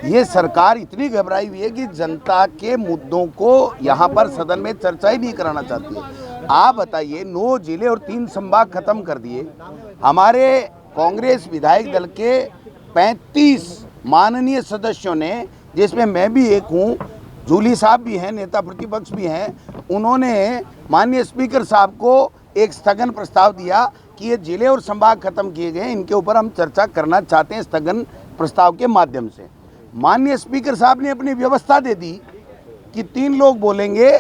ये सरकार इतनी घबराई हुई है कि जनता के मुद्दों को यहाँ पर सदन में चर्चा ही नहीं कराना चाहती है। आप बताइए, 9 जिले और 3 संभाग खत्म कर दिए। हमारे कांग्रेस विधायक दल के 35 माननीय सदस्यों ने, जिसमें मैं भी एक हूँ, जूली साहब भी हैं, नेता प्रतिपक्ष भी हैं, उन्होंने माननीय स्पीकर साहब को एक स्थगन प्रस्ताव दिया कि ये जिले और संभाग खत्म किए गए, इनके ऊपर हम चर्चा करना चाहते हैं स्थगन प्रस्ताव के माध्यम से। माननीय स्पीकर साहब ने अपनी व्यवस्था दे दी कि 3 लोग बोलेंगे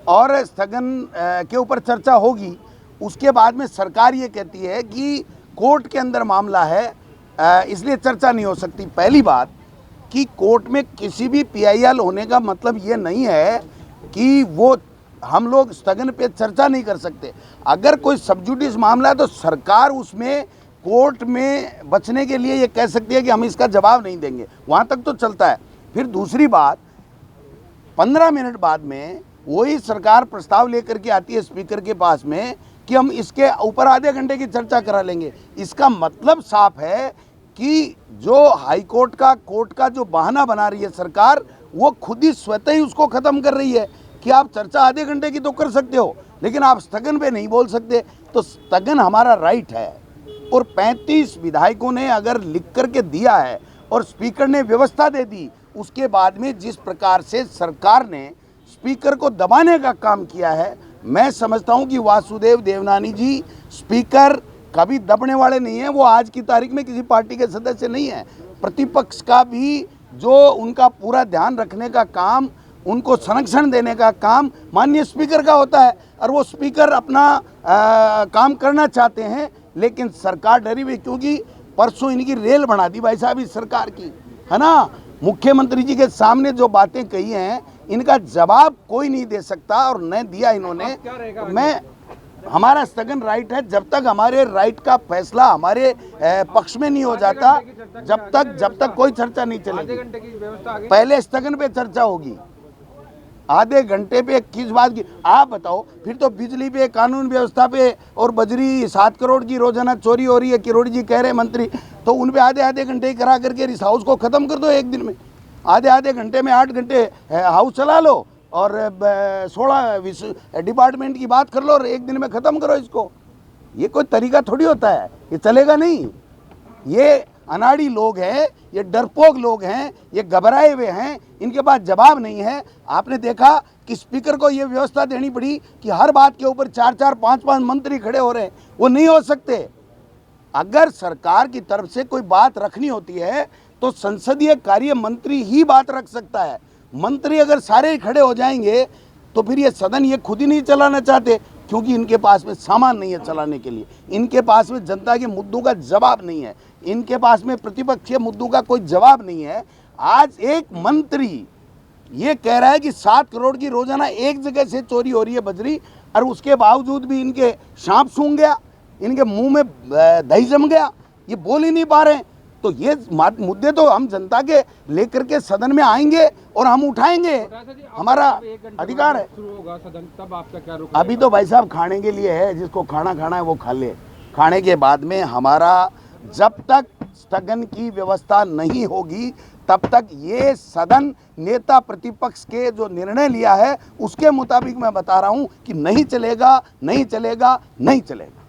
और स्थगन के ऊपर चर्चा होगी। उसके बाद में सरकार ये कहती है कि कोर्ट के अंदर मामला है, इसलिए चर्चा नहीं हो सकती। पहली बात कि कोर्ट में किसी भी PIL होने का मतलब ये नहीं है कि वो हम लोग स्थगन पे चर्चा नहीं कर सकते। अगर कोई सबजुडिस मामला है तो सरकार उसमें कोर्ट में बचने के लिए ये कह सकती है कि हम इसका जवाब नहीं देंगे, वहाँ तक तो चलता है। फिर दूसरी बात, 15 मिनट बाद में वही सरकार प्रस्ताव लेकर के आती है स्पीकर के पास में कि हम इसके ऊपर आधे घंटे की चर्चा करा लेंगे। इसका मतलब साफ है कि जो हाई कोर्ट का कोर्ट का जो बहाना बना रही है सरकार, वो खुद ही स्वतः ही उसको ख़त्म कर रही है कि आप चर्चा आधे घंटे की तो कर सकते हो, लेकिन आप स्थगन पे नहीं बोल सकते। तो स्थगन हमारा राइट है, और 35 विधायकों ने अगर लिख करके दिया है और स्पीकर ने व्यवस्था दे दी, उसके बाद में जिस प्रकार से सरकार ने स्पीकर को दबाने का काम किया है, मैं समझता हूं कि वासुदेव देवनानी जी स्पीकर कभी दबने वाले नहीं हैं। वो आज की तारीख में किसी पार्टी के सदस्य नहीं हैं। प्रतिपक्ष का भी जो उनका पूरा ध्यान रखने का काम, उनको संरक्षण देने का काम माननीय स्पीकर का होता है, और वो स्पीकर अपना काम करना चाहते हैं, लेकिन सरकार डरी हुई, क्योंकि परसों इनकी रेल बना दी भाई साहब इस सरकार की, है ना। मुख्यमंत्री जी के सामने जो बातें कही हैं, इनका जवाब कोई नहीं दे सकता, और न दिया इन्होंने। मैं हमारा स्थगन राइट है, जब तक हमारे राइट का फैसला हमारे पक्ष में नहीं हो जाता, जब तक कोई चर्चा नहीं चलेगी। पहले स्थगन पे चर्चा होगी, आधे घंटे पे किस बात की आप बताओ। फिर तो बिजली पे, कानून व्यवस्था पे, और बजरी 7 करोड़ की रोजाना चोरी हो रही है, किरोड़ी जी कह रहे हैं मंत्री, तो उन पे आधे घंटे करा करके इस हाउस को ख़त्म कर दो एक दिन में। आधे घंटे में 8 घंटे हाउस चला लो, और 16 डिपार्टमेंट की बात कर लो, और एक दिन में ख़त्म करो इसको। ये कोई तरीका थोड़ी होता है, ये चलेगा नहीं। ये अनाड़ी लोग हैं, ये डरपोक लोग हैं, ये घबराए हुए हैं, इनके पास जवाब नहीं है। आपने देखा कि स्पीकर को ये व्यवस्था देनी पड़ी कि हर बात के ऊपर 4-4, 5-5 मंत्री खड़े हो रहे हैं, वो नहीं हो सकते। अगर सरकार की तरफ से कोई बात रखनी होती है तो संसदीय कार्य मंत्री ही बात रख सकता है। मंत्री अगर सारे ही खड़े हो जाएंगे तो फिर ये सदन ये खुद ही नहीं चलाना चाहते, क्योंकि इनके पास में सामान नहीं है चलाने के लिए, इनके पास में जनता के मुद्दों का जवाब नहीं है, इनके पास में प्रतिपक्षीय मुद्दों का कोई जवाब नहीं है। आज एक मंत्री ये कह रहा है कि 7 करोड़ की रोजाना एक जगह से चोरी हो रही है बजरी, और उसके बावजूद भी इनके सांप सूंघ गया, इनके मुंह में दही जम गया, ये बोल ही नहीं पा रहे हैं। तो ये मुद्दे तो हम जनता के लेकर के सदन में आएंगे और हम उठाएंगे, हमारा अधिकार है। तब आपका क्या रुख? अभी तो भाई साहब खाने के लिए है, जिसको खाना खाना है वो खा ले। खाने के बाद में हमारा, जब तक स्थगन की व्यवस्था नहीं होगी तब तक ये सदन नेता प्रतिपक्ष के जो निर्णय लिया है उसके मुताबिक मैं बता रहा हूं कि नहीं चलेगा, नहीं चलेगा, नहीं चलेगा।